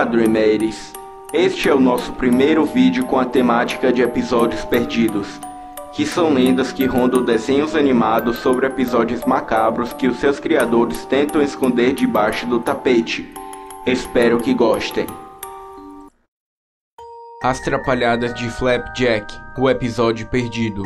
Dreamers! Este é o nosso primeiro vídeo com a temática de episódios perdidos, que são lendas que rondam desenhos animados sobre episódios macabros que os seus criadores tentam esconder debaixo do tapete. Espero que gostem. As Trapalhadas de Flapjack, o episódio perdido.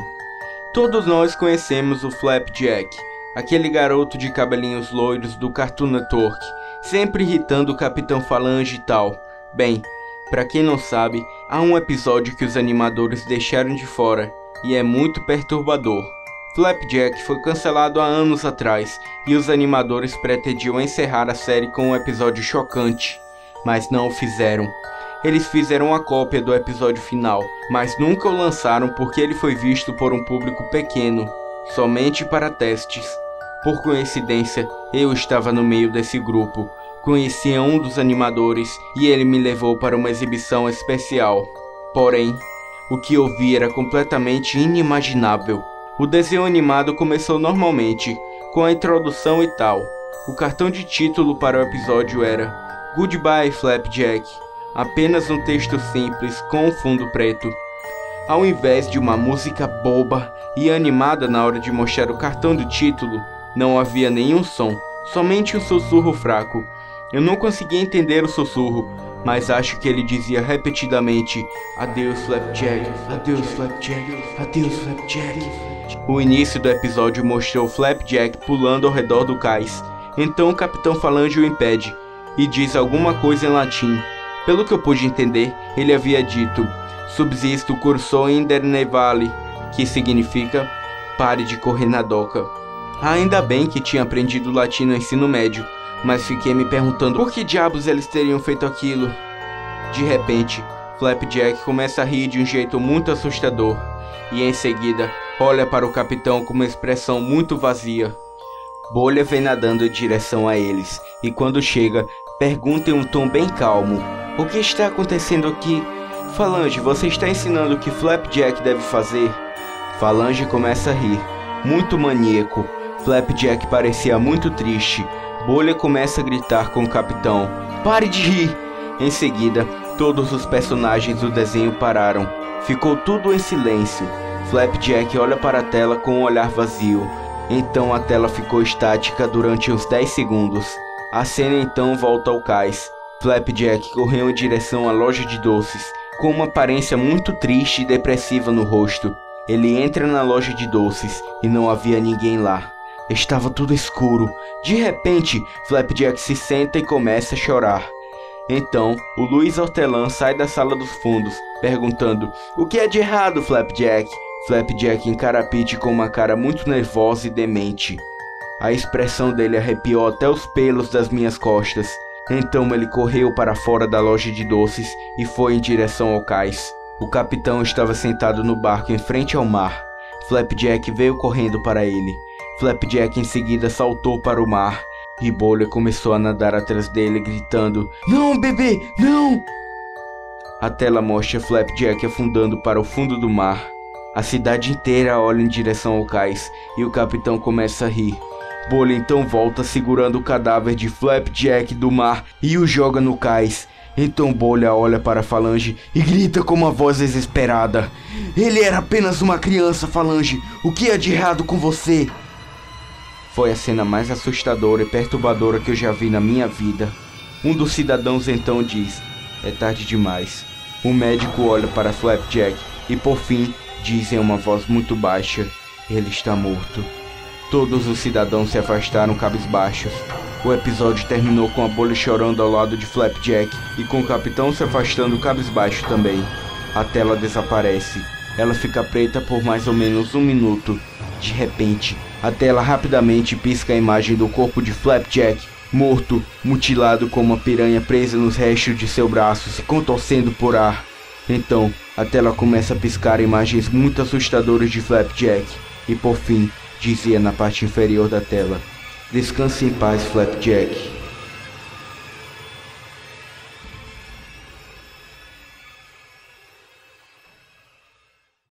Todos nós conhecemos o Flapjack, aquele garoto de cabelinhos loiros do Cartoon Network, sempre irritando o Capitão Falange e tal. Bem, pra quem não sabe, há um episódio que os animadores deixaram de fora, e é muito perturbador. Flapjack foi cancelado há anos atrás, e os animadores pretendiam encerrar a série com um episódio chocante, mas não o fizeram. Eles fizeram uma cópia do episódio final, mas nunca o lançaram porque ele foi visto por um público pequeno, somente para testes. Por coincidência, eu estava no meio desse grupo, conhecia um dos animadores e ele me levou para uma exibição especial. Porém, o que eu vi era completamente inimaginável. O desenho animado começou normalmente, com a introdução e tal. O cartão de título para o episódio era Goodbye Flapjack, apenas um texto simples com um fundo preto. Ao invés de uma música boba e animada na hora de mostrar o cartão do título, não havia nenhum som, somente um sussurro fraco. Eu não conseguia entender o sussurro, mas acho que ele dizia repetidamente: adeus Flapjack, adeus Flapjack, adeus Flapjack. O início do episódio mostrou Flapjack pulando ao redor do cais. Então o Capitão Falange o impede e diz alguma coisa em latim. Pelo que eu pude entender, ele havia dito Subsisto cursor in der Nevale, que significa pare de correr na doca. Ainda bem que tinha aprendido latim no ensino médio, mas fiquei me perguntando por que diabos eles teriam feito aquilo. De repente, Flapjack começa a rir de um jeito muito assustador, e em seguida olha para o capitão com uma expressão muito vazia. Bolha vem nadando em direção a eles, e quando chega, pergunta em um tom bem calmo: o que está acontecendo aqui? Falange, você está ensinando o que Flapjack deve fazer? Falange começa a rir, muito maníaco. Flapjack parecia muito triste. Bolha começa a gritar com o capitão: pare de rir! Em seguida, todos os personagens do desenho pararam. Ficou tudo em silêncio. Flapjack olha para a tela com um olhar vazio. Então a tela ficou estática durante uns 10 segundos. A cena então volta ao cais. Flapjack correu em direção à loja de doces, com uma aparência muito triste e depressiva no rosto. Ele entra na loja de doces e não havia ninguém lá. Estava tudo escuro. De repente, Flapjack se senta e começa a chorar. Então, o Luiz Hortelã sai da sala dos fundos, perguntando: o que é de errado, Flapjack? Flapjack encara Pete com uma cara muito nervosa e demente. A expressão dele arrepiou até os pelos das minhas costas. Então ele correu para fora da loja de doces e foi em direção ao cais. O capitão estava sentado no barco em frente ao mar. Flapjack veio correndo para ele. Flapjack em seguida saltou para o mar e Bolha começou a nadar atrás dele gritando: não, bebê, não! A tela mostra Flapjack afundando para o fundo do mar. A cidade inteira olha em direção ao cais e o capitão começa a rir. Bolha então volta segurando o cadáver de Flapjack do mar e o joga no cais. Então Bolha olha para Falange e grita com uma voz desesperada: ele era apenas uma criança, Falange, o que é de errado com você? Foi a cena mais assustadora e perturbadora que eu já vi na minha vida. Um dos cidadãos então diz: é tarde demais. O médico olha para Flapjack e por fim diz em uma voz muito baixa: ele está morto. Todos os cidadãos se afastaram cabisbaixos. O episódio terminou com a Bolha chorando ao lado de Flapjack e com o capitão se afastando cabisbaixo também. A tela desaparece. Ela fica preta por mais ou menos 1 minuto. De repente, a tela rapidamente pisca a imagem do corpo de Flapjack, morto, mutilado com uma piranha presa nos restos de seu braço, se contorcendo por ar. Então, a tela começa a piscar imagens muito assustadoras de Flapjack. E por fim, dizia na parte inferior da tela: descanse em paz, Flapjack.